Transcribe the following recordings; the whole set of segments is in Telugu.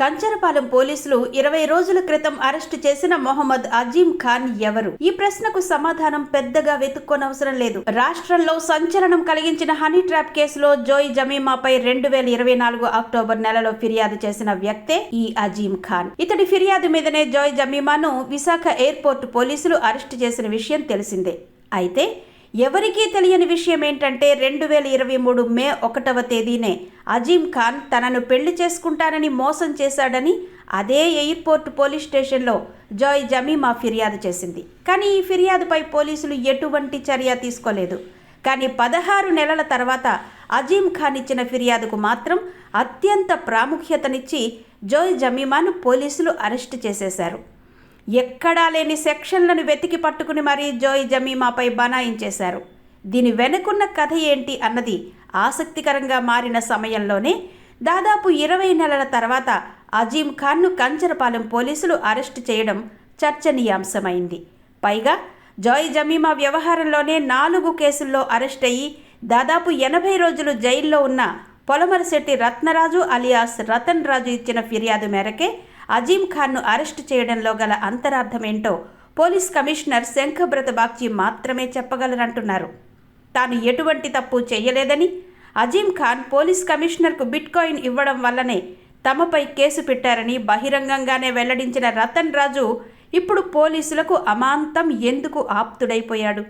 కంచరపాలెం పోలీసులు 20 రోజుల క్రితం అరెస్టు చేసిన మొహమ్మద్ అజీం ఖాన్ ఎవరు? ఈ ప్రశ్నకు సమాధానం పెద్దగా వెతుక్కోనవసరం లేదు. రాష్ట్రంలో సంచలనం కలిగించిన హనీ ట్రాప్ కేసులో జోయ్ జమీమాపై 2024 అక్టోబర్ నెలలో ఫిర్యాదు చేసిన వ్యక్తే ఈ అజీం ఖాన్. ఇతడి ఫిర్యాదు మీదనే జోయ్ జమీమాను విశాఖ ఎయిర్పోర్ట్ పోలీసులు అరెస్టు చేసిన విషయం తెలిసిందే. అయితే ఎవరికీ తెలియని విషయం ఏంటంటే 2023 మే 1వ తేదీనే అజీం ఖాన్ తనను పెళ్లి చేసుకుంటానని మోసం చేశాడని అదే ఎయిర్పోర్ట్ పోలీస్ స్టేషన్లో జోయ్ జమీమా ఫిర్యాదు చేసింది. కానీ ఈ ఫిర్యాదుపై పోలీసులు ఎటువంటి చర్య తీసుకోలేదు. కానీ 16 నెలల తర్వాత అజీం ఖాన్ ఇచ్చిన ఫిర్యాదుకు మాత్రం అత్యంత ప్రాముఖ్యతనిచ్చి జోయ్ జమీమాను పోలీసులు అరెస్టు చేసేశారు. ఎక్కడా లేని సెక్షన్లను వెతికి పట్టుకుని మరీ జోయ్ జమీమాపై బనాయించేశారు. దీని వెనుకున్న కథ ఏంటి అన్నది ఆసక్తికరంగా మారిన సమయంలోనే దాదాపు 20 నెలల తర్వాత అజీం ఖాన్ను కంచరపాలెం పోలీసులు అరెస్టు చేయడం చర్చనీయాంశమైంది. పైగా జోయ్ జమీమా వ్యవహారంలోనే 4 కేసుల్లో అరెస్ట్ అయ్యి దాదాపు 80 రోజులు జైల్లో ఉన్న పొలమరశెట్టి రత్నరాజు అలియాస్ రతన్ రాజు ఇచ్చిన ఫిర్యాదు మేరకే అజీం ఖాన్ను అరెస్టు చేయడంలో గల అంతరార్థమేంటో పోలీస్ కమిషనర్ శంఖబ్రత బాగ్చి మాత్రమే చెప్పగలరంటున్నారు. తాను ఎటువంటి తప్పు చేయలేదని, అజీం ఖాన్ పోలీస్ కమిషనర్కు బిట్కాయిన్ ఇవ్వడం వల్లనే తమపై కేసు పెట్టారని బహిరంగంగానే వెల్లడించిన రతన్ రాజు ఇప్పుడు పోలీసులకు అమాంతం ఎందుకు ఆప్తుడైపోయాడు?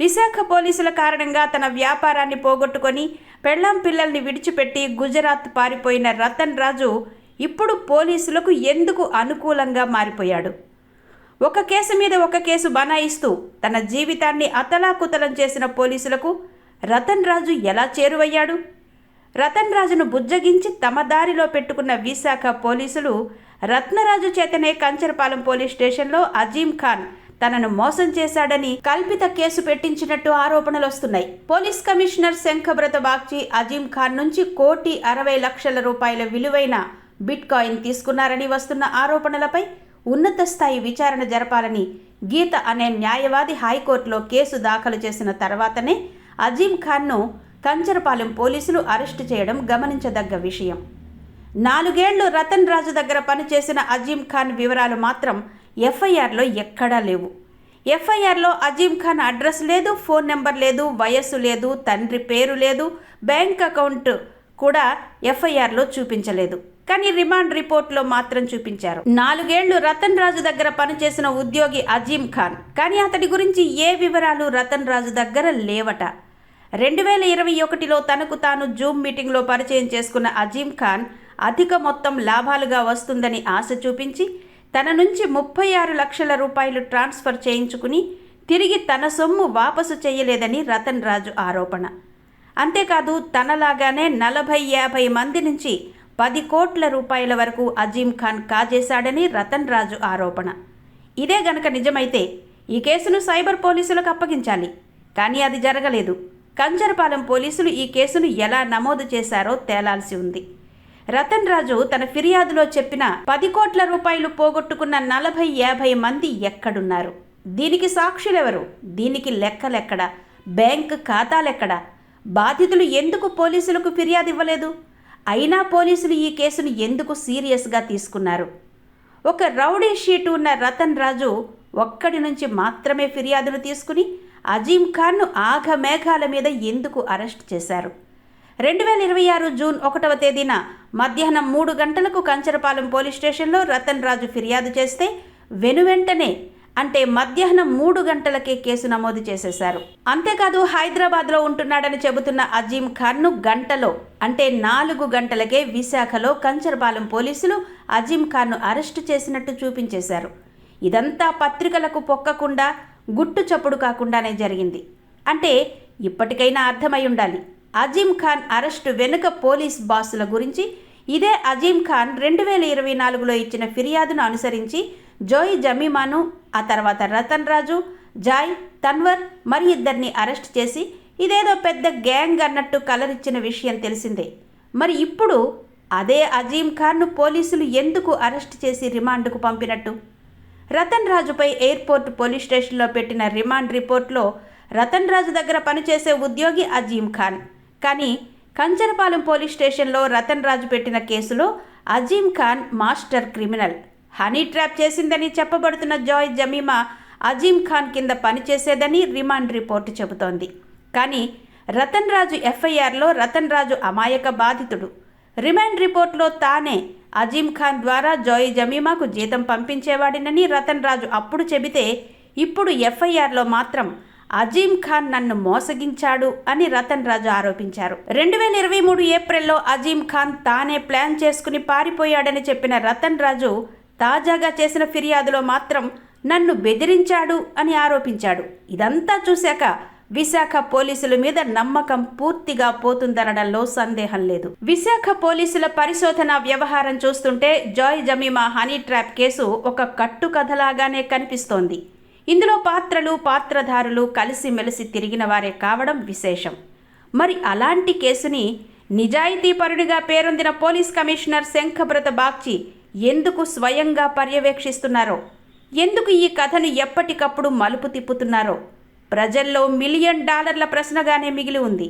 విశాఖ పోలీసుల కారణంగా తన వ్యాపారాన్ని పోగొట్టుకొని పెళ్ళాం పిల్లల్ని విడిచిపెట్టి గుజరాత్ పారిపోయిన రతన్ రాజు ఇప్పుడు పోలీసులకు ఎందుకు అనుకూలంగా మారిపోయాడు? ఒక కేసు మీద ఒక కేసు బనాయిస్తూ తన జీవితాన్ని అతలాకుతలం చేసిన పోలీసులకు రతన్ రాజు ఎలా చేరువయ్యాడు? రతన్ రాజును బుజ్జగించి తమ దారిలో పెట్టుకున్న విశాఖ పోలీసులు రత్నరాజు చేతనే కంచరపాలెం పోలీస్ స్టేషన్లో అజీం ఖాన్ తనను మోసం చేశాడని కల్పిత కేసు పెట్టించినట్టు ఆరోపణలు వస్తున్నాయి. పోలీస్ కమిషనర్ శంఖబ్రత బాగ్చి అజీం ఖాన్ నుంచి 1,60,00,000 రూపాయల విలువైన బిట్కాయిన్ తీసుకున్నారని వస్తున్న ఆరోపణలపై ఉన్నత స్థాయి విచారణ జరపాలని గీత అనే న్యాయవాది హైకోర్టులో కేసు దాఖలు చేసిన తర్వాతనే అజీం ఖాన్ను కంచరపాలెం పోలీసులు అరెస్టు చేయడం గమనించదగ్గ విషయం. 4 ఏళ్లు రతన్ రాజు దగ్గర పనిచేసిన అజీం ఖాన్ వివరాలు మాత్రం ఎఫ్ఐఆర్లో ఎక్కడా లేవు. ఎఫ్ఐఆర్లో అజీం ఖాన్ అడ్రస్ లేదు, ఫోన్ నెంబర్ లేదు, వయస్సు లేదు, తండ్రి పేరు లేదు, బ్యాంక్ అకౌంట్ కూడా ఎఫ్ఐఆర్లో చూపించలేదు. కానీ రిమాండ్ రిపోర్ట్లో మాత్రం చూపించారు. 4 ఏళ్లు రతన్ రాజు దగ్గర పనిచేసిన ఉద్యోగి అజీం ఖాన్. కానీ అతడి గురించి ఏ వివరాలు రతన్ రాజు దగ్గర లేవట. 2021లో తనకు తాను జూమ్ మీటింగ్లో పరిచయం చేసుకున్న అజీం ఖాన్ అధిక మొత్తం లాభాలుగా వస్తుందని ఆశ చూపించి తన నుంచి 36 లక్షల రూపాయలు ట్రాన్స్ఫర్ చేయించుకుని తిరిగి తన సొమ్ము వాపసు చేయలేదని రతన్ రాజు ఆరోపణ. అంతేకాదు తనలాగానే 40-50 మంది నుంచి 10 కోట్ల రూపాయల వరకు అజీం ఖాన్ కాజేశాడని రతన్ రాజు ఆరోపణ. ఇదే గనక నిజమైతే ఈ కేసును సైబర్ పోలీసులకు అప్పగించాలి. కానీ అది జరగలేదు. కంచరపాలెం పోలీసులు ఈ కేసును ఎలా నమోదు చేశారో తేలాల్సి ఉంది. రతన్ రాజు తన ఫిర్యాదులో చెప్పిన 10 కోట్ల రూపాయలు పోగొట్టుకున్న 40-50 మంది ఎక్కడున్నారు? దీనికి సాక్షులెవరు? దీనికి లెక్కలెక్కడ? బ్యాంక్ ఖాతాలెక్కడ? బాధితులు ఎందుకు పోలీసులకు ఫిర్యాదు ఇవ్వలేదు? అయినా పోలీసులు ఈ కేసును ఎందుకు సీరియస్గా తీసుకున్నారు? ఒక రౌడీ షీటు ఉన్న రతన్ రాజు ఒక్కడి నుంచి మాత్రమే ఫిర్యాదును తీసుకుని అజీం ఖాన్ను ఆఘమేఘాల మీద ఎందుకు అరెస్ట్ చేశారు? 2026 జూన్ 1వ తేదీన మధ్యాహ్నం 3 గంటలకు కంచరపాలెం పోలీస్ స్టేషన్లో రతన్ రాజు ఫిర్యాదు చేస్తే వెనువెంటనే అంటే మధ్యాహ్నం 3 గంటలకే కేసు నమోదు చేసేశారు. అంతేకాదు హైదరాబాద్లో ఉంటున్నాడని చెబుతున్న అజీం ఖాన్ను గంటలో అంటే 4 గంటలకే విశాఖలో కంచరపాలెం పోలీసులు అజీం ఖాన్ను అరెస్టు చేసినట్టు చూపించేశారు. ఇదంతా పత్రికలకు పొక్కకుండా గుట్టు చప్పుడు కాకుండానే జరిగింది. అంటే ఇప్పటికైనా అర్థమై ఉండాలి అజీం ఖాన్ అరెస్టు వెనుక పోలీస్ బాసుల గురించి. ఇదే అజీం ఖాన్ 2024లో ఇచ్చిన ఫిర్యాదును అనుసరించి జోయ్ జమీమాను, ఆ తర్వాత రతన్ రాజు, జాయ్, తన్వర్ మరి ఇద్దరిని అరెస్ట్ చేసి ఇదేదో పెద్ద గ్యాంగ్ అన్నట్టు కలరిచ్చిన విషయం తెలిసిందే. మరి ఇప్పుడు అదే అజీం ఖాన్ను పోలీసులు ఎందుకు అరెస్ట్ చేసి రిమాండ్కు పంపినట్టు? రతన్ రాజుపై ఎయిర్పోర్ట్ పోలీస్ స్టేషన్లో పెట్టిన రిమాండ్ రిపోర్ట్లో రతన్ రాజు దగ్గర పనిచేసే ఉద్యోగి అజీం ఖాన్. కానీ కంచరపాలెం పోలీస్ స్టేషన్లో రతన్ రాజు పెట్టిన కేసులో Azeem Khan master criminal. Honey trap చేసిందని చెప్పబడుతున్న జాయ్ జమీమా అజీమ్ ఖాన్ కింద పనిచేసేదని రిమాండ్ రిపోర్టు చెబుతోంది. కానీ రతన్ రాజు ఎఫ్ఐఆర్లో రతన్ రాజు అమాయక బాధితుడు. రిమాండ్ రిపోర్టులో తానే అజీమ్ ఖాన్ ద్వారా జాయ్ జమీమాకు జీతం పంపించేవాడినని రతన్ రాజు అప్పుడు చెబితే, ఇప్పుడు ఎఫ్ఐఆర్లో మాత్రం అజీమ్ ఖాన్ నన్ను మోసగించాడు అని రతన్ రాజు ఆరోపించారు. 2023 ఏప్రిల్లో అజీమ్ ఖాన్ తానే ప్లాన్ చేసుకుని పారిపోయాడని చెప్పిన రతన్ రాజు తాజాగా చేసిన ఫిర్యాదులో మాత్రం నన్ను బెదిరించాడు అని ఆరోపించాడు. ఇదంతా చూశాక విశాఖ పోలీసుల మీద నమ్మకం పూర్తిగా పోతుందనడంలో సందేహం లేదు. విశాఖ పోలీసుల పరిశోధన వ్యవహారం చూస్తుంటే Joy Jemimah honey trap case ఒక కట్టుకథలాగానే కనిపిస్తోంది. ఇందులో పాత్రలు, పాత్రధారులు కలిసిమెలిసి తిరిగిన వారే కావడం విశేషం. మరి అలాంటి కేసుని నిజాయితీపరుడిగా పేరొందిన పోలీస్ కమిషనర్ శంఖబ్రత బాగ్చి ఎందుకు స్వయంగా పర్యవేక్షిస్తున్నారో, ఎందుకు ఈ కథను ఎప్పటికప్పుడు మలుపు తిప్పుతున్నారో ప్రజల్లో $1 మిలియన్ ప్రశ్నగానే మిగిలి ఉంది.